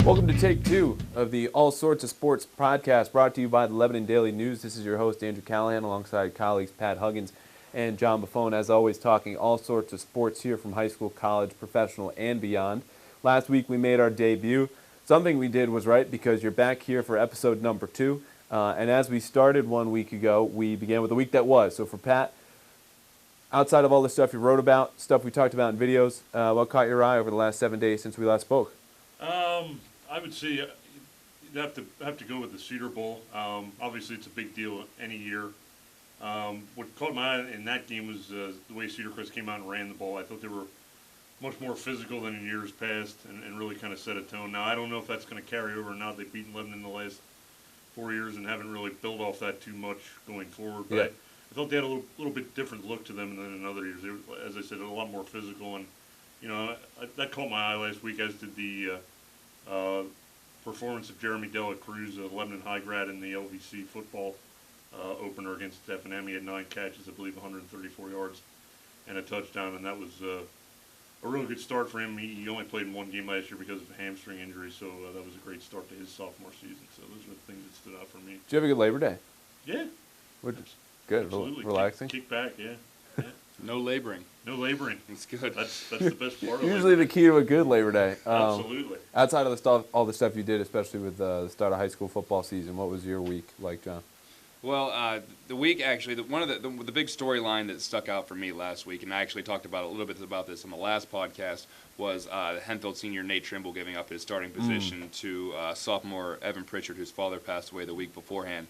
Welcome to Take Two of the All Sorts of Sports podcast brought to you by the Lebanon Daily News. This is your host, Andrew Callahan, alongside colleagues Pat Huggins and John Buffone, as always, talking all sorts of sports here from high school, college, professional, and beyond. Last week we made our debut. Something we did was right because you're back here for episode number 2. And as we started 1 week ago, we began with the week that was. So for Pat, outside of all the stuff you wrote about, stuff we talked about in videos, what caught your eye over the last 7 days since we last spoke? I would say you'd have to go with the Cedar Bowl. Obviously, it's a big deal any year. What caught my eye in that game was the way Cedar Crest came out and ran the ball. I thought they were much more physical than in years past and really kind of set a tone. Now, I don't know if that's going to carry over or not. They've beaten Lebanon in the last 4 years and haven't really built off that too much going forward. But Yeah. I thought they had a little bit different look to them than in other years. They were, as I said, a lot more physical. And, you know, that caught my eye last week, as did the performance of Jeremy Dela Cruz, a Lebanon high grad in the LVC football opener against F&M. He had 9 catches, I believe 134 yards and a touchdown, and that was a really good start for him. He only played in 1 game last year because of a hamstring injury, so that was a great start to his sophomore season. So those are the things that stood out for me. Did you have a good Labor Day? Yeah. Good, Absolutely. relaxing? Kick back, yeah. No laboring. No laboring. It's good. That's the best part of it. Usually the key to a good Labor Day. Absolutely. Outside of all the stuff you did, especially with the start of high school football season, what was your week like, John? Well, the week actually, one of the big storyline that stuck out for me last week, and I actually talked about a little bit about this on the last podcast, was Henfield senior Nate Trimble giving up his starting position to sophomore Evan Pritchard, whose father passed away the week beforehand.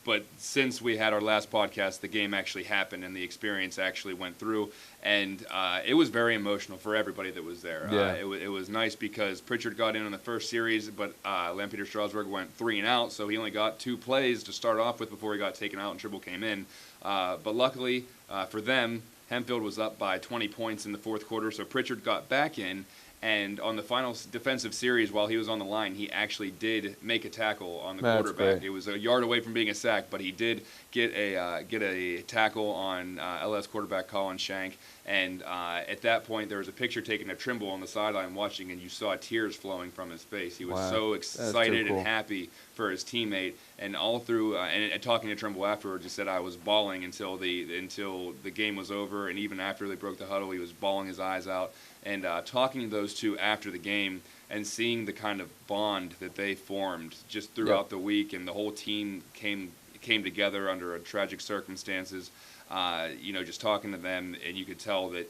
But since we had our last podcast, the game actually happened and the experience actually went through, and it was very emotional for everybody that was there. Yeah. It was nice because Pritchard got in on the first series, but Lampeter Strasburg went 3 and out, so he only got 2 plays to start off with before he got taken out and Trimble came in. But luckily for them, Henfield was up by 20 points in the fourth quarter, so Pritchard got back in. And on the final defensive series, while he was on the line, he actually did make a tackle on the quarterback. Great. It was a yard away from being a sack, but he did get a tackle on LS quarterback Colin Shank. And at that point, there was a picture taken of Trimble on the sideline watching, and you saw tears flowing from his face. He was so excited and happy for his teammate. And all through, and talking to Trimble afterwards, he said, I was bawling until the game was over, and even after they broke the huddle, he was bawling his eyes out. And talking to those two after the game and seeing the kind of bond that they formed just throughout the week, and the whole team came together under tragic circumstances, just talking to them, and you could tell that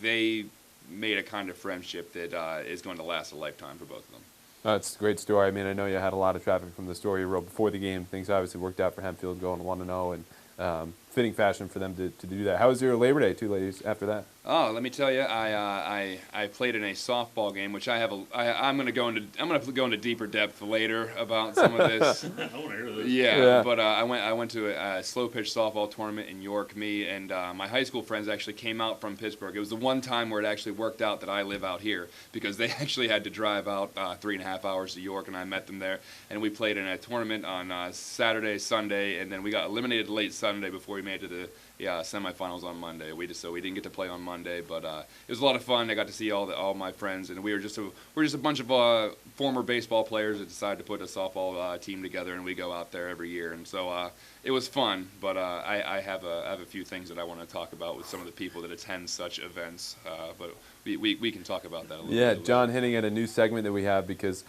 they made a kind of friendship that is going to last a lifetime for both of them. That's a great story. I mean, I know you had a lot of traffic from the story you wrote before the game. Things obviously worked out for Henfield going 1-0, and fitting fashion for them to do that. How was your Labor Day, 2 ladies, after that? Oh, let me tell you, I played in a softball game, which I'm going to go into deeper depth later about some of this. I want to hear this. Yeah. But I went to a slow pitch softball tournament in York. Me and my high school friends actually came out from Pittsburgh. It was the one time where it actually worked out that I live out here, because they actually had to drive out 3.5 hours to York, and I met them there. And we played in a tournament on Saturday, Sunday, and then we got eliminated late Sunday before we made it to the semifinals on Monday. We didn't get to play on Monday, but it was a lot of fun. I got to see all my friends, and we're just a bunch of former baseball players that decided to put a softball team together, and we go out there every year. And so it was fun. But I have a few things that I want to talk about with some of the people that attend such events. But we can talk about that a little bit. Yeah, John hinting at a new segment that we have, because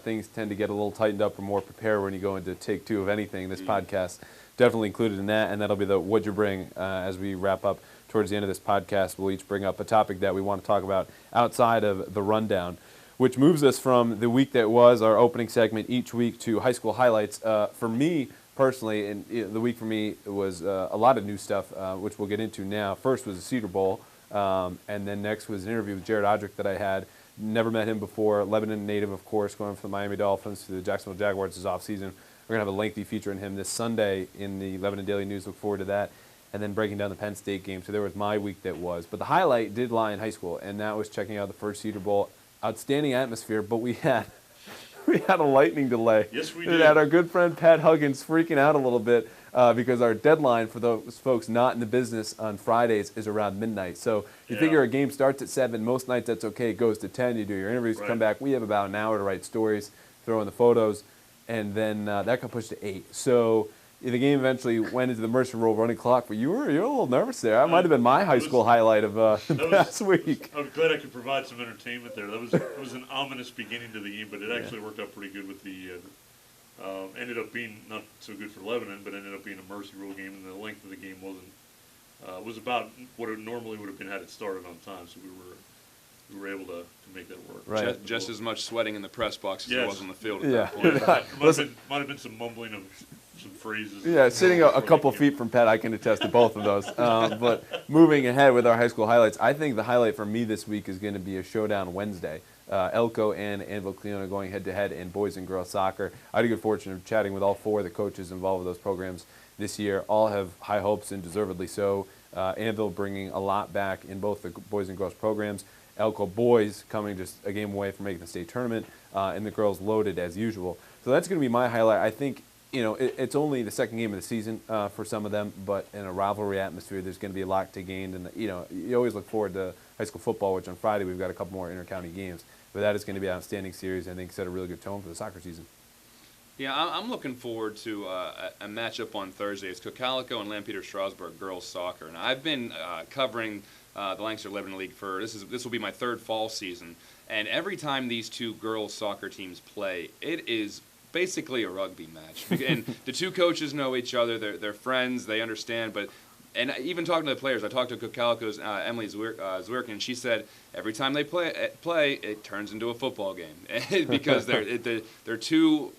things tend to get a little tightened up or more prepared when you go into take 2 of anything. This podcast definitely included in that, and that'll be the What'd You Bring as we wrap up towards the end of this podcast. We'll each bring up a topic that we want to talk about outside of the rundown, which moves us from the week that was, our opening segment each week, to high school highlights. For me personally, and the week for me was a lot of new stuff, which we'll get into now. First was the Cedar Bowl, and then next was an interview with Jared Odrick that I had. Never met him before. Lebanon native, of course, going from the Miami Dolphins to the Jacksonville Jaguars this offseason. We're going to have a lengthy feature on him this Sunday in the Lebanon Daily News. Look forward to that. And then breaking down the Penn State game. So there was my week that was. But the highlight did lie in high school, and that was checking out the first Cedar Bowl. Outstanding atmosphere, but we had a lightning delay. Yes, we We did. had our good friend Pat Huggins freaking out a little bit because our deadline for those folks not in the business on Fridays is around midnight. So you figure a game starts at 7. Most nights that's okay. It goes to 10. You do your interviews, come back. We have about an hour to write stories, throw in the photos, and then that got pushed to 8. So the game eventually went into the Mercer Rule running clock, but you're a little nervous there. That might have been my high school highlight of last week. I'm glad I could provide some entertainment there. It was an ominous beginning to the game, but it actually worked out pretty good with the. Ended up being not so good for Lebanon, but ended up being a Mercy Rule game, and the length of the game was about what it normally would have been had it started on time. So we were able to make that work. Right. Just as much sweating in the press box as there was on the field at that point. Might have been some mumbling of some phrases. Yeah, sitting a couple feet from Pat, I can attest to both of those. But moving ahead with our high school highlights, I think the highlight for me this week is going to be a showdown Wednesday. Elko and Anvil Cleona going head-to-head in boys and girls soccer. I had a good fortune of chatting with all 4 of the coaches involved with those programs this year. All have high hopes, and deservedly so. Anvil bringing a lot back in both the boys and girls programs. Elko boys coming just a game away from making the state tournament, and the girls loaded as usual. So that's going to be my highlight. I think it's only the second game of the season for some of them, but in a rivalry atmosphere, there's going to be a lot to gain. And you always look forward to high school football, which on Friday we've got a couple more inter-county games. But that is going to be an outstanding series, and I think set a really good tone for the soccer season. Yeah, I'm looking forward to a matchup on Thursday. It's Cocalico and Lampeter-Strasburg girls soccer, and I've been covering the Lancaster Lebanon League for this will be my 3rd fall season, and every time these 2 girls soccer teams play, it is basically a rugby match. And the 2 coaches know each other; they're friends, they understand, but. And even talking to the players, I talked to Cocalico's Emily Zwirkin, and she said every time they play, it turns into a football game because they're 2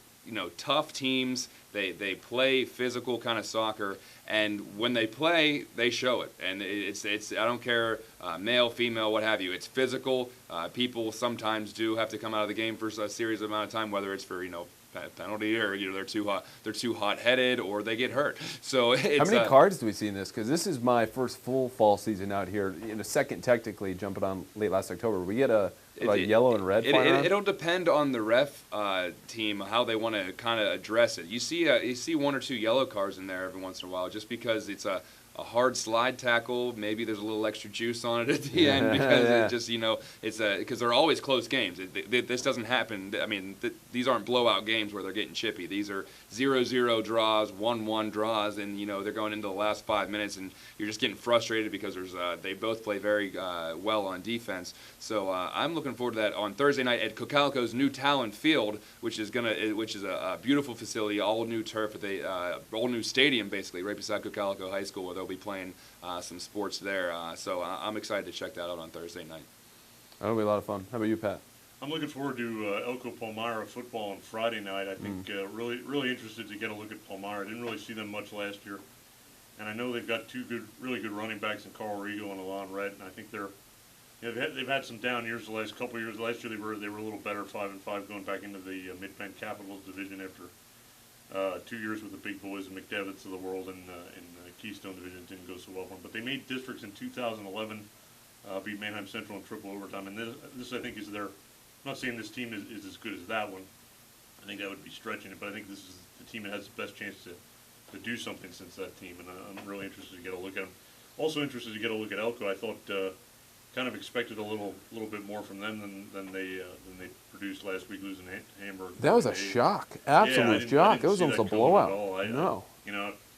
tough teams. They play physical kind of soccer, and when they play, they show it. And it's I don't care male, female, what have you. It's physical. People sometimes do have to come out of the game for a serious amount of time, whether it's for penalty or they're too hot-headed or they get hurt. So it's, how many cards do we see in this? Because this is my first full fall season out here. Second technically jumping on late last October. We get a yellow and red. It'll depend on the ref team how they want to kind of address it. You see 1 or 2 yellow cards in there every once in a while just because it's a hard slide tackle. Maybe there's a little extra juice on it at the end because it just it's because they're always close games. This doesn't happen. I mean, these aren't blowout games where they're getting chippy. These are 0-0 draws, 1-1 draws, and they're going into the last 5 minutes, and you're just getting frustrated because they both play very well on defense. So I'm looking forward to that on Thursday night at Cocalico's new Talon Field, which is a beautiful facility, all new turf, all new stadium basically, right beside Cocalico High School, where they'll be playing some sports there. So I'm excited to check that out on Thursday night. That'll be a lot of fun. How about you, Pat? I'm looking forward to Elko Palmyra football on Friday night. I think really interested to get a look at Palmyra. I didn't really see them much last year, and I know they've got 2 really good running backs in Carl Rigo and Alon Rett, and I think they've had some down years the last couple of years. Last year they were a little better, 5-5, going back into the Mid-Penn Capitals division after 2 years with the big boys and McDevitt's of the world, and Keystone division didn't go so well for them. But they made districts in 2011, beat Manheim Central in triple overtime, and this I think is their. I'm not saying this team is as good as that one. I think that would be stretching it, but I think this is the team that has the best chance to do something since that team, and I'm really interested to get a look at them. Also interested to get a look at Elko. I thought kind of expected a little bit more from them than they produced last week, losing Hamburg. That was a shock, absolute shock. It was almost a blowout. No,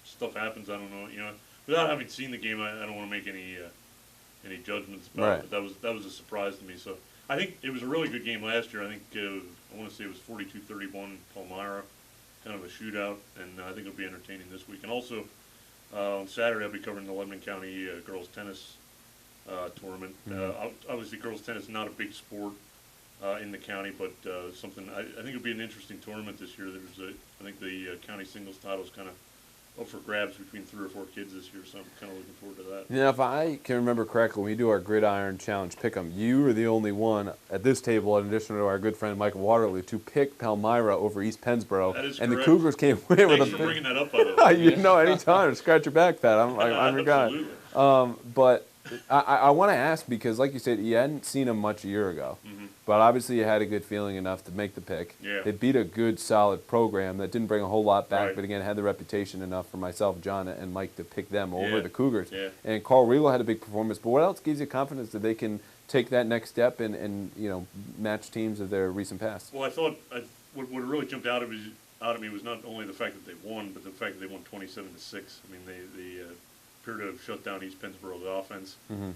stuff happens. I don't know. Without having seen the game, I don't want to make any judgments about it. But that was a surprise to me. So I think it was a really good game last year. I think I want to say it was 42-31 Palmyra, kind of a shootout, and I think it'll be entertaining this week. And also on Saturday, I'll be covering the Lebanon County girls tennis tournament. Obviously, girls tennis not a big sport in the county, but something I think it'll be an interesting tournament this year. I think the county singles title is kind of up for grabs between 3 or 4 kids this year, so I'm kind of looking forward to that. Yeah, if I can remember correctly, when we do our Gridiron Challenge Pick'em, you were the only one at this table, in addition to our good friend Michael Waterloo, to pick Palmyra over East Pennsboro. That is and correct. The Cougars came away with Thanks for bringing that up, by the way. anytime. Scratch your back, Pat. I'm your guy. Absolutely. But I want to ask because, like you said, you hadn't seen them much a year ago, but obviously you had a good feeling enough to make the pick. Yeah. They beat a good, solid program that didn't bring a whole lot back, Right. but again had the reputation enough for myself, John, and Mike to pick them over Yeah. the Cougars. Yeah. And Carl Riegel had a big performance. But what else gives you confidence that they can take that next step and match teams of their recent past? Well, what really jumped out at me was not only the fact that they won, but the fact that they won 27-6. I mean, they appear to have shut down East Pennsboro's offense. Mm-hmm.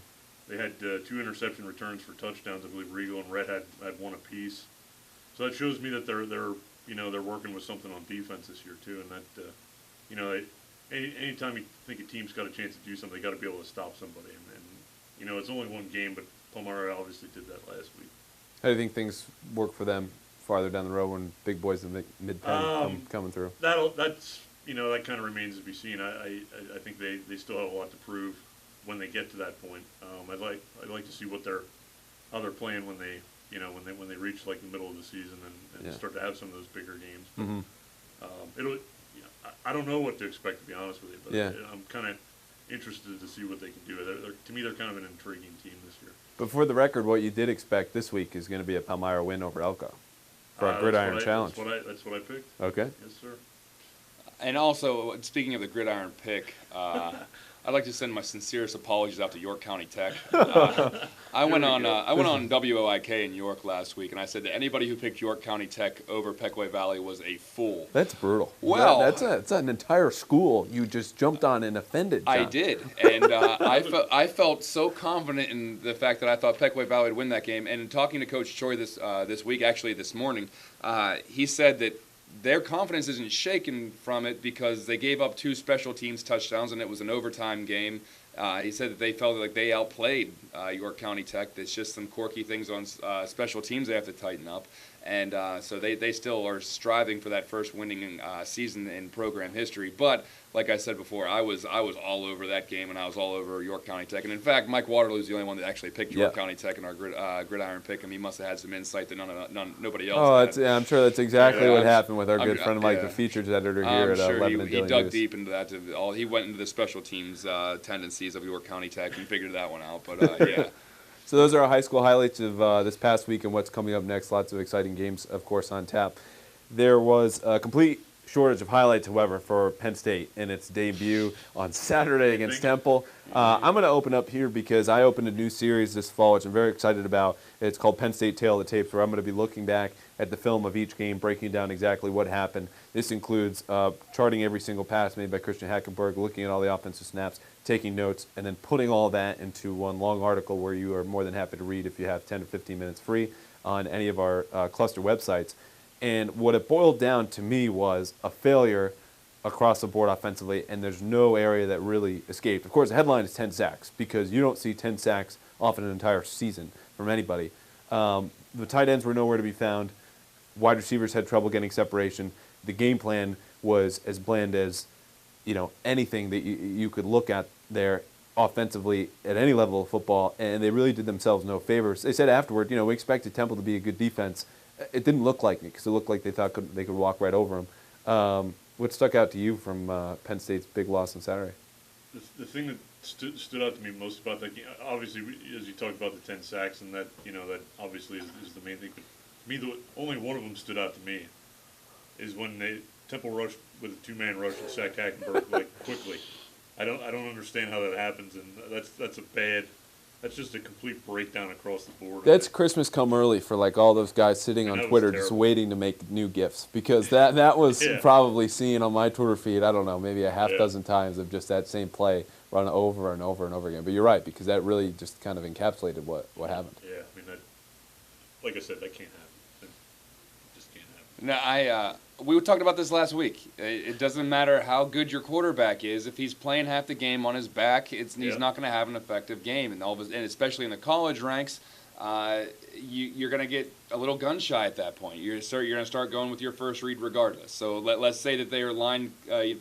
They had 2 interception returns for touchdowns. I believe Riegel and Red had one apiece. So that shows me that they're working with something on defense this year too, and that anytime you think a team's got a chance to do something, they got to be able to stop somebody. And it's only one game, but Palmyra obviously did that last week. How do you think things work for them farther down the road when big boys in mid-pen coming through? That kind of remains to be seen. I think they still have a lot to prove when they get to that point. I'd like to see how they're playing when they reach like the middle of the season and start to have some of those bigger games. But, Mm-hmm. I don't know what to expect, to be honest with you. But Yeah. I'm kind of interested to see what they can do. To me, they're kind of an intriguing team this year. But for the record, what you did expect this week is going to be a Palmyra win over Elko for a Gridiron Challenge. That's what I picked. Okay. Yes, sir. And also, speaking of the Gridiron pick, I'd like to send my sincerest apologies out to York County Tech. I went on WOIK in York last week, and I said that anybody who picked York County Tech over Pequot Valley was a fool. That's brutal. Well, that's an entire school you just jumped on and offended, John. I did, and I felt so confident in the fact that I thought Pequot Valley would win that game. And in talking to Coach Choi this week, actually this morning, he said that their confidence isn't shaken from it because they gave up 2 special teams touchdowns, and it was an overtime game. He said that they felt like they outplayed York County Tech. There's just some quirky things on special teams they have to tighten up. And so they still are striving for that first winning season in program history. But like I said before, I was all over that game, and I was all over York County Tech. And in fact, Mike Waterloo's the only one that actually picked York County Tech in our gridiron pick, and he must have had some insight that nobody else had. I'm sure that's exactly what happened with our good friend Mike, the features editor here I'm at sure Lebanon Daily. he dug News. deep into that. He went into the special teams tendencies of York County Tech and figured that one out. But yeah. So those are our high school highlights of this past week and what's coming up next. Lots of exciting games, of course, on tap. There was a complete shortage of highlights, however, for Penn State in its debut on Saturday against Temple. I'm going to open up here because I opened a new series this fall, which I'm very excited about. It's called Penn State Tale of the Tapes, where I'm going to be looking back at the film of each game, breaking down exactly what happened. This includes charting every single pass made by Christian Hackenberg, looking at all the offensive snaps, taking notes, and then putting all that into one long article where you are more than happy to read if you have 10 to 15 minutes free on any of our cluster websites. And what it boiled down to me was a failure across the board offensively, and there's no area that really escaped. Of course, the headline is 10 sacks because you don't see 10 sacks often an entire season from anybody. The tight ends were nowhere to be found. Wide receivers had trouble getting separation. The game plan was as bland as anything that you could look at there offensively at any level of football, and they really did themselves no favors. They said afterward, we expected Temple to be a good defense. It didn't look like it because it looked like they thought they could walk right over them. What stuck out to you from Penn State's big loss on Saturday? The thing that stood out to me most about that game, obviously, as you talked about the 10 sacks, and that that obviously is the main thing. But to me, only one of them stood out to me is when Temple rushed with a 2-man rush and sacked Hackenberg quickly. I don't understand how that happens, and that's just a complete breakdown across the board. That's Christmas come early for all those guys sitting on Twitter just waiting to make new gifts, because that was probably seen on my Twitter feed, I don't know, maybe a half dozen times of just that same play run over and over and over again. But you're right, because that really just kind of encapsulated what happened. Yeah, I mean, like I said, that can't happen. It just can't happen. Now, we talked about this last week. It doesn't matter how good your quarterback is. If he's playing half the game on his back, he's not going to have an effective game. And especially in the college ranks, you're going to get a little gun shy at that point. You're going to start going with your first read regardless. So let's say that their line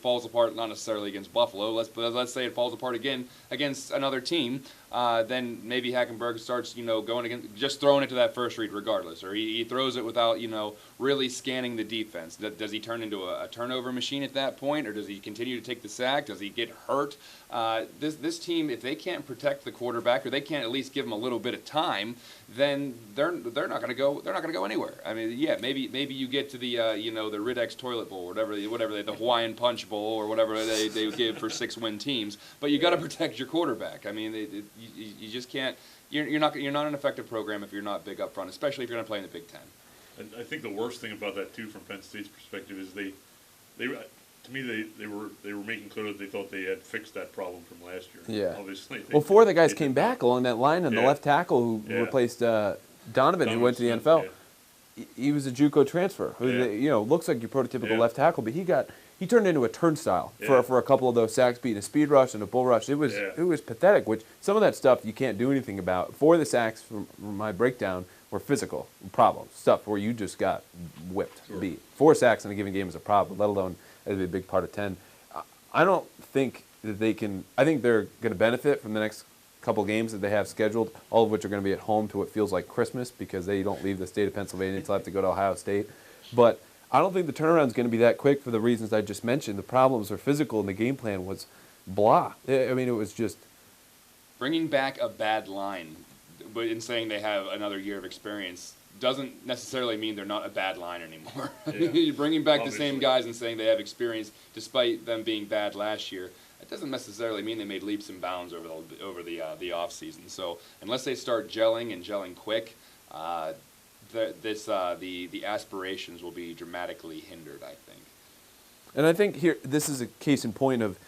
falls apart, not necessarily against Buffalo. Let's say it falls apart again against another team. then maybe Hackenberg starts, going against, just throwing it to that first read regardless, or he throws it without, really scanning the defense. Does he turn into a turnover machine at that point, or does he continue to take the sack? Does he get hurt? This team, if they can't protect the quarterback, or they can't at least give him a little bit of time, then they're not going to go. They're not going to go anywhere. I mean, yeah, maybe you get to the the Riddex Toilet Bowl, whatever the Hawaiian Punch Bowl, or whatever they give for 6-win teams. But you got to protect your quarterback. I mean, you just can't. You're not an effective program if you're not big up front, especially if you're going to play in the Big Ten. And I think the worst thing about that too, from Penn State's perspective, is they to me they were making clear that they thought they had fixed that problem from last year. Yeah. Obviously. Well, four of the guys came back along that line, and the left tackle who replaced Donovan, who went to the NFL. Yeah. He was a JUCO transfer. Who, looks like your prototypical left tackle, but he turned into a turnstile for a couple of those sacks, beating a speed rush and a bull rush. It was pathetic. Which some of that stuff you can't do anything about. 4 of the sacks from my breakdown were physical problems, stuff where you just got whipped, beat. 4 sacks in a given game is a problem, let alone as a big part of 10. I don't think that they can. I think they're going to benefit from the next couple games that they have scheduled, all of which are going to be at home to what feels like Christmas because they don't leave the state of Pennsylvania until they have to go to Ohio State. But I don't think the turnaround is going to be that quick for the reasons I just mentioned. The problems are physical, and the game plan was blah. I mean, it was just bringing back a bad line, but in saying they have another year of experience doesn't necessarily mean they're not a bad line anymore. You're bringing back the same guys and saying they have experience despite them being bad last year. It doesn't necessarily mean they made leaps and bounds over the off season. So unless they start gelling quick, the aspirations will be dramatically hindered, I think. And I think here this is a case in point of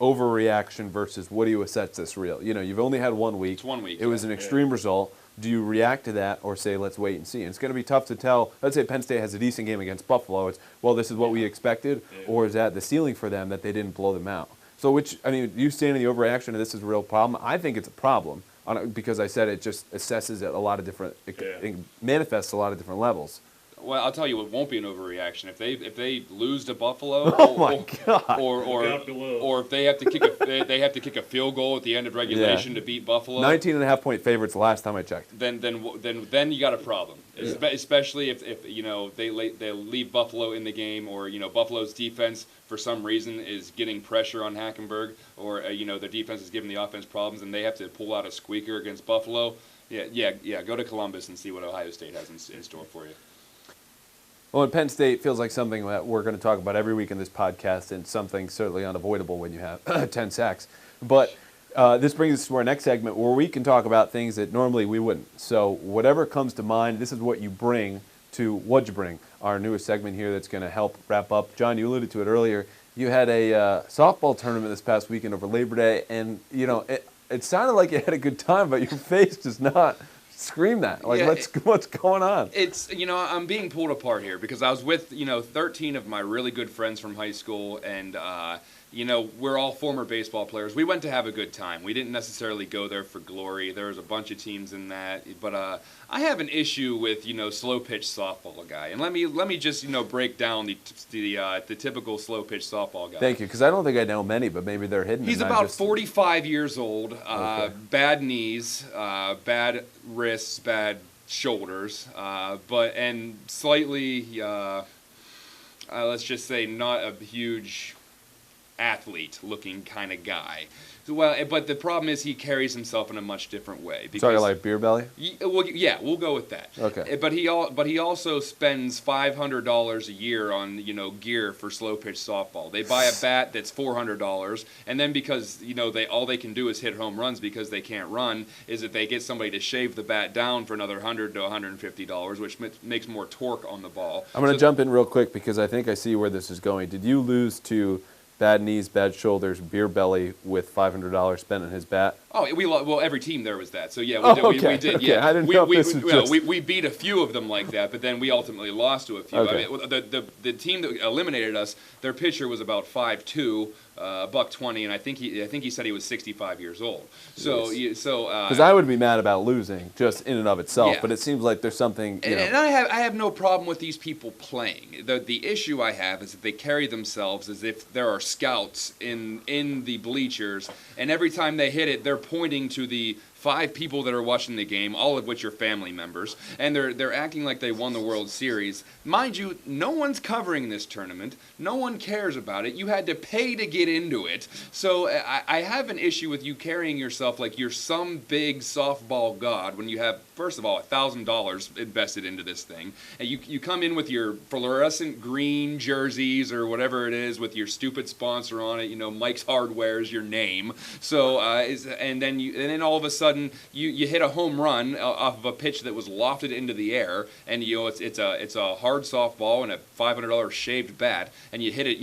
overreaction versus what do you assess this real. You've only had 1 week. It's 1 week. It was an extreme result. Do you react to that or say, let's wait and see? And it's going to be tough to tell. Let's say Penn State has a decent game against Buffalo. It's, well, this is what we expected, or is that the ceiling for them that they didn't blow them out? So you stand in the overreaction and this is a real problem? I think it's a problem because I said it just assesses at a lot of different, it manifests a lot of different levels. Well, I'll tell you, it won't be an overreaction if they lose to Buffalo, or if they have to kick a field goal at the end of regulation to beat Buffalo. 19.5-point favorites last time I checked. Then you got a problem, especially if they leave Buffalo in the game, or Buffalo's defense for some reason is getting pressure on Hackenberg, or their defense is giving the offense problems, and they have to pull out a squeaker against Buffalo. Yeah. Go to Columbus and see what Ohio State has in store for you. Well, and Penn State feels like something that we're going to talk about every week in this podcast, and something certainly unavoidable when you have 10 sacks. But this brings us to our next segment where we can talk about things that normally we wouldn't. So whatever comes to mind, this is what you bring to What'd You Bring, our newest segment here that's going to help wrap up. John, you alluded to it earlier. You had a softball tournament this past weekend over Labor Day, and it sounded like you had a good time, but your face does not scream that. What's going on? It's, I'm being pulled apart here because I was with, 13 of my really good friends from high school, and, we're all former baseball players. We went to have a good time. We didn't necessarily go there for glory. There was a bunch of teams in that, but I have an issue with, slow pitch softball guy. And let me just, break down the typical slow pitch softball guy. Thank you, because I don't think I know many, but maybe they're hidden. He's about 45 years old, bad knees, bad wrists, bad shoulders, and slightly, let's just say, not a huge athlete-looking kind of guy. Well, but the problem is he carries himself in a much different way. Talking like beer belly? We'll go with that. Okay. But he also spends $500 a year on gear for slow pitch softball. They buy a bat that's $400, and then because all they can do is hit home runs because they can't run, is that they get somebody to shave the bat down for another $100 to $150, which makes more torque on the ball. I'm going to jump in real quick because I think I see where this is going. Did you lose to bad knees, bad shoulders, beer belly with $500 spent on his bat? Oh, every team there was that. So yeah, we did. Okay. Yeah, I didn't know if this was we beat a few of them like that, but then we ultimately lost to a few. Okay. I mean, the team that eliminated us, their pitcher was about 5'2", $120, and I think he said he was 65 years old. So because I would be mad about losing just in and of itself, Yeah. but it seems like there's something. And I have no problem with these people playing. The issue I have is that they carry themselves as if there are scouts in the bleachers, and every time they hit it, they're pointing to the 5 people that are watching the game, all of which are family members, and they're acting like they won the World Series. Mind you, no one's covering this tournament. No one cares about it. You had to pay to get into it. So I have an issue with you carrying yourself like you're some big softball god when you have, first of all, $1,000 invested into this thing, and you come in with your fluorescent green jerseys or whatever it is with your stupid sponsor on it. Mike's Hardware is your name. So and then all of a sudden you hit a home run off of a pitch that was lofted into the air, and it's a hard softball and a $500 shaved bat, and you hit it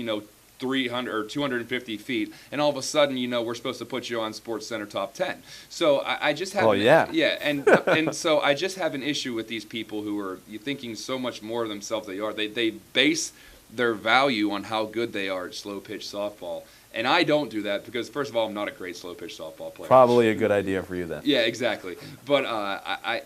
300 or 250 feet, and all of a sudden we're supposed to put you on Sports Center top 10. So I just have and so I just have an issue with these people who are thinking so much more of themselves than they are. They base their value on how good they are at slow pitch softball. And I don't do that because, first of all, I'm not a great slow-pitch softball player. Probably a good idea for you then. Yeah, exactly. But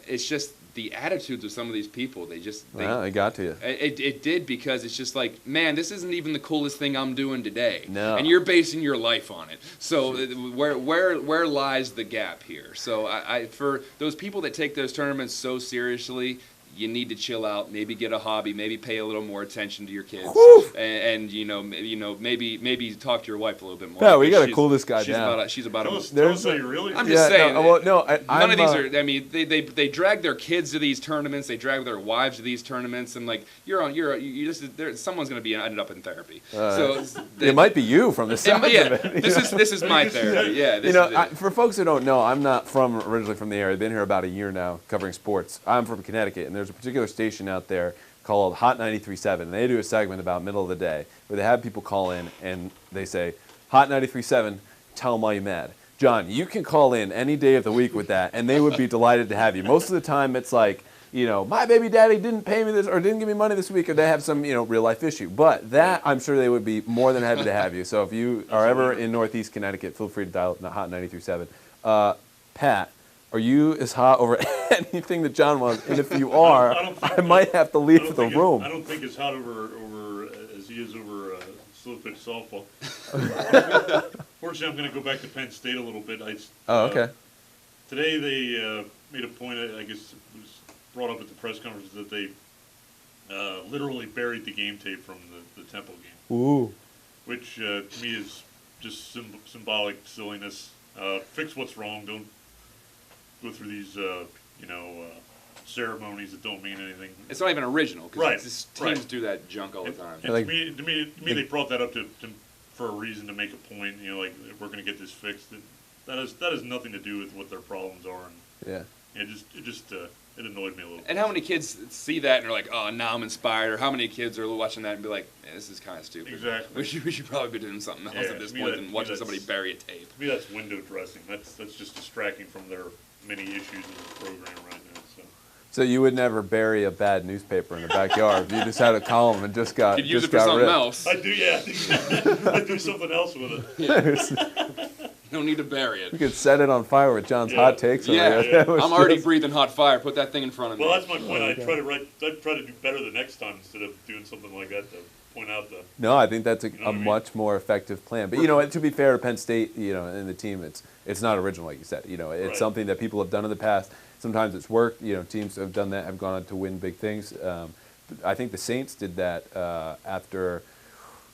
it's just the attitudes of some of these people. Well, it got to you. It did, because it's just like, man, this isn't even the coolest thing I'm doing today. No. And you're basing your life on it. So where lies the gap here? So for those people that take those tournaments so seriously, you need to chill out, maybe get a hobby, maybe pay a little more attention to your kids, and maybe talk to your wife a little bit more. Yeah, we got to cool this guy down. She's about tell us how you really. I'm just saying. None of these are. I mean, they drag their kids to these tournaments. They drag their wives to these tournaments, and like someone's going to be ended up in therapy. It might be you from the sound of it. This is my therapy. Yeah. For folks who don't know, I'm not originally from the area. I've been here about a year now covering sports. I'm from Connecticut, and there's a particular station out there called Hot 93.7, and they do a segment about middle of the day where they have people call in and they say, Hot 93.7, tell them why you're mad. John, you can call in any day of the week with that, and they would be delighted to have you. Most of the time it's like, my baby daddy didn't pay me this or didn't give me money this week, or they have some, real life issue. But that, I'm sure they would be more than happy to have you. So if you are ever in Northeast Connecticut, feel free to dial Hot 93.7. Pat, are you as hot over anything that John was? And if you are, I might have to leave the room. I don't think it's hot over as he is over slow pitch softball. Fortunately, I'm going to go back to Penn State a little bit. Okay. Today they made a point, I guess it was brought up at the press conference, that they literally buried the game tape from the Temple game. Ooh. Which to me is just symbolic silliness. Fix what's wrong. Don't go through these, ceremonies that don't mean anything. It's not even original, because Right. teams do that junk all the time. And to me, they brought that up for a reason, to make a point. Like, we're going to get this fixed. That has nothing to do with what their problems are. And it annoyed me a little. And how many kids see that and are like, oh, now I'm inspired? Or how many kids are watching that and be like, this is kind of stupid. Exactly. We should probably be doing something else at this point than watching somebody bury a tape. To me, that's window dressing. That's just distracting from their many issues in the program right now. So you would never bury a bad newspaper in the backyard. You just had a column and just got You'd use just it for got something ripped. else. I do, yeah. I do something else with it. No need to bury it. You could set it on fire with John's hot takes. Yeah, I'm already breathing hot fire. Put that thing in front of me. Well, that's my point. I try to do better the next time instead of doing something like that to point out the. No, I think that's a much more effective plan. But to be fair to Penn State, and the team, it's not original, like you said. It's something that people have done in the past. Sometimes it's worked. Teams have done that, have gone on to win big things. I think the Saints did that after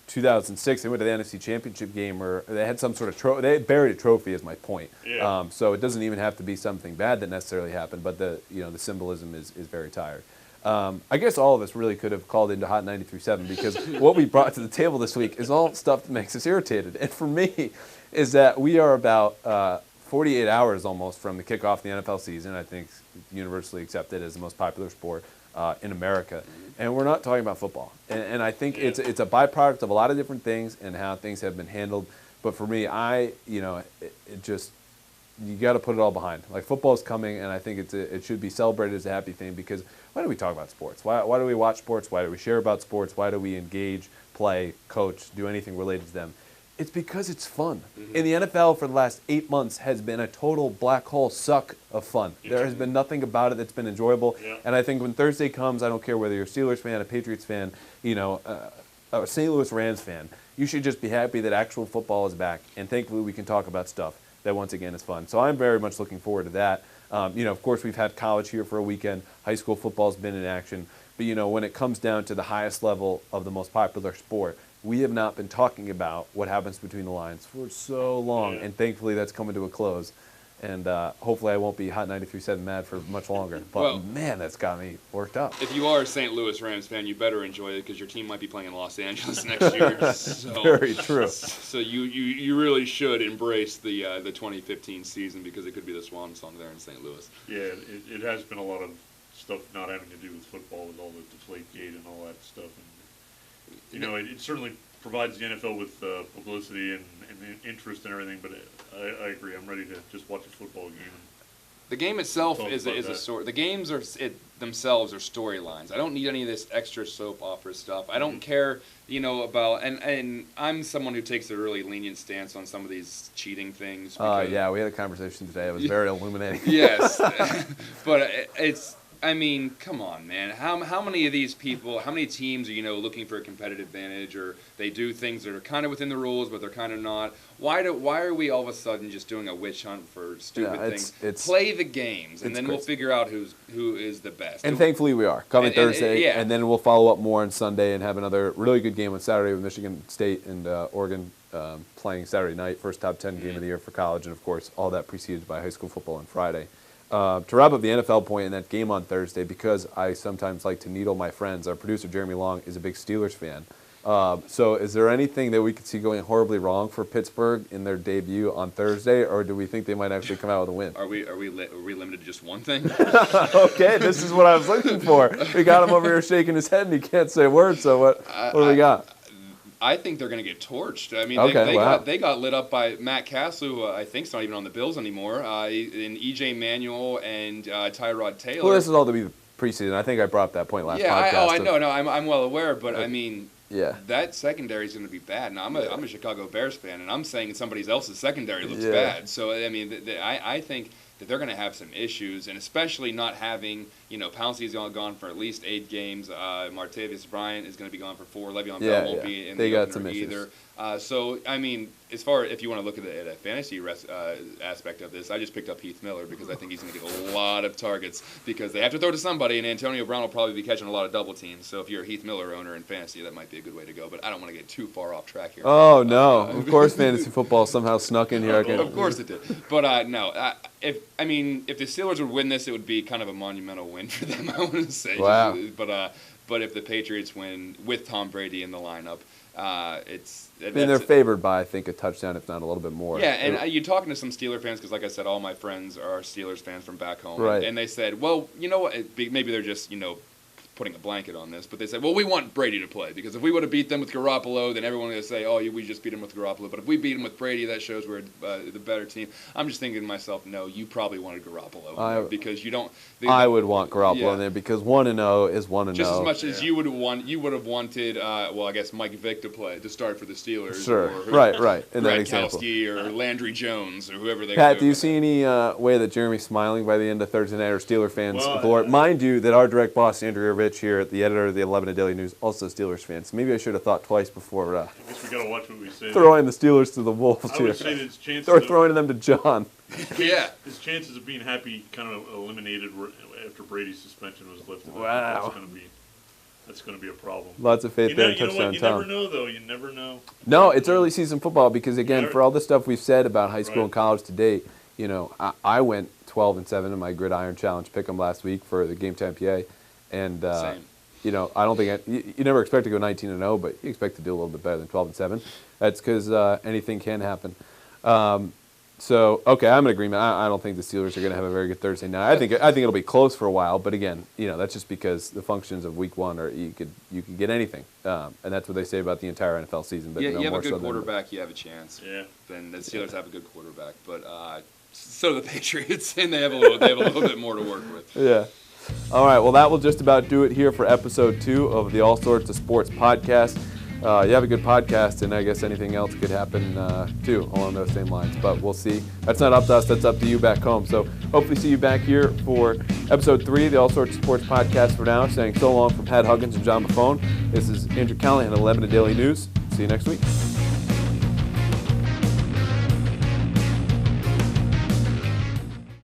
2006. They went to the NFC Championship game, or they had some sort of they buried a trophy, is my point. Yeah. So it doesn't even have to be something bad that necessarily happened, but the symbolism is very tired. I guess all of us really could have called into Hot 93.7 because what we brought to the table this week is all stuff that makes us irritated. And for me, is that we are about 48 hours almost from the kickoff of the NFL season. I think universally accepted as the most popular sport in America. And we're not talking about football. And I think it's a byproduct of a lot of different things and how things have been handled. But for me, you got to put it all behind. Like, football's coming, and I think it should be celebrated as a happy thing, because why do we talk about sports? Why do we watch sports? Why do we share about sports? Why do we engage, play, coach, do anything related to them? It's because it's fun. In the NFL for the last 8 months has been a total black hole suck of fun. There has been nothing about it that's been enjoyable. Yeah. And I think when Thursday comes, I don't care whether you're a Steelers fan, a Patriots fan, a St. Louis Rams fan, you should just be happy that actual football is back. And thankfully we can talk about stuff that once again is fun. So I'm very much looking forward to that. Of course we've had college here for a weekend. High school football's been in action. But, when it comes down to the highest level of the most popular sport, we have not been talking about what happens between the lines for so long, and thankfully that's coming to a close. And hopefully I won't be Hot 93.7 mad for much longer. But, Well, man, that's got me worked up. If you are a St. Louis Rams fan, you better enjoy it because your team might be playing in Los Angeles next year. So, Very true. So you really should embrace the 2015 season because it could be the swan song there in St. Louis. Yeah, it has been a lot of stuff not having to do with football, with all the Deflategate and all that stuff. And, it certainly provides the NFL with publicity and interest and everything, but I agree. I'm ready to just watch a football game. The game itself Talk is about a that. story. The games themselves are storylines. I don't need any of this extra soap opera stuff. I don't care, about and I'm someone who takes a really lenient stance on some of these cheating things. Yeah, we had a conversation today. It was very illuminating. Yes, but it's. I mean, come on, man. How many of these people, how many teams are, looking for a competitive advantage, or they do things that are kind of within the rules, but they're kind of not? Why are we all of a sudden just doing a witch hunt for stupid things? Play the games, and then we'll figure out who is the best. And thankfully we are. Coming Thursday, yeah. and then we'll follow up more on Sunday and have another really good game on Saturday with Michigan State and Oregon playing Saturday night, first top 10 game of the year for college, and of course all that preceded by high school football on Friday. To wrap up the NFL point in that game on Thursday, because I sometimes like to needle my friends, our producer Jeremy Long is a big Steelers fan. So is there anything that we could see going horribly wrong for Pittsburgh in their debut on Thursday, or do we think they might actually come out with a win? Are we limited to just one thing? Okay, this is what I was looking for. We got him over here shaking his head and he can't say a word, so what do we got? I think they're going to get torched. I mean, they got lit up by Matt Castle, who I think's not even on the Bills anymore, and E.J. Manuel and Tyrod Taylor. Well, this is all to be the preseason. I think I brought up that point last podcast. I know. No, I'm well aware, but I mean, yeah, that secondary is going to be bad. Now, I'm a Chicago Bears fan, and I'm saying somebody else's secondary looks bad. So, I mean, I think that they're going to have some issues, and especially not having, Pouncey's gone for at least 8 games. Martavis Bryant is going to be gone for 4. Le'Veon Bell won't be in the opener either. So, I mean, as far if you want to look at a fantasy aspect of this, I just picked up Heath Miller because I think he's going to get a lot of targets because they have to throw to somebody, and Antonio Brown will probably be catching a lot of double teams. So if you're a Heath Miller owner in fantasy, that might be a good way to go. But I don't want to get too far off track here. Oh, no. Of course fantasy football somehow snuck in here. Of course it did. But, no. If the Steelers would win this, it would be kind of a monumental win for them, I want to say. Wow. But if the Patriots win with Tom Brady in the lineup, they're favored by, I think, a touchdown, if not a little bit more. Yeah, and you're talking to some Steeler fans because, like I said, all my friends are Steelers fans from back home. Right. And they said, well, you know what? Maybe they're just, putting a blanket on this, but they said, well, we want Brady to play because if we would have beat them with Garoppolo, then everyone would say, oh, we just beat them with Garoppolo. But if we beat them with Brady, that shows we're the better team. I'm just thinking to myself, no, you probably wanted Garoppolo because you don't. I would want Garoppolo in there because 1-0 is 1-0. Just as much as you would have wanted, I guess Mike Vick to start for the Steelers. Sure, or right. In that example, or Landry Jones or whoever they. Pat, do you see any way that Jeremy's smiling by the end of Thursday night, or Steeler fans? Mind you, that our direct boss Andrew Rich here, the editor of the Lebanon Daily News, also Steelers fans. So maybe I should have thought twice before. I guess we gotta watch what we say. Throwing the Steelers to the Wolves I here. would say that his chances Or throwing them to John. Yeah. His chances of being happy kind of eliminated after Brady's suspension was lifted. Wow. That's going to be a problem. Lots of faith there in touchdown You Tom. never know, though. You never know. No, it's early season football because, again, for all the stuff we've said about high school and college to date, I went 12-7 in my Gridiron Challenge pick'em last week for the Game Time PA, and Same. I don't think you never expect to go 19-0, but you expect to do a little bit better than 12-7. That's because anything can happen. So okay, I'm in agreement. I don't think the Steelers are going to have a very good Thursday night. I think it'll be close for a while, but again, that's just because the functions of Week 1 are you could get anything, and that's what they say about the entire NFL season. But you have a good quarterback, you have a chance. Yeah. Then the Steelers have a good quarterback, but so do the Patriots, and they have a little bit more to work with. Yeah. All right, well, that will just about do it here for Episode 2 of the All Sorts of Sports podcast. you have a good podcast, and I guess anything else could happen too along those same lines. But we'll see. That's not up to us. That's up to you back home. So hopefully see you back here for episode 3 of the All Sorts of Sports podcast for now. Saying so long from Huggins and John Buffone. This is Andrew Callahan of Lebanon Daily News. See you next week.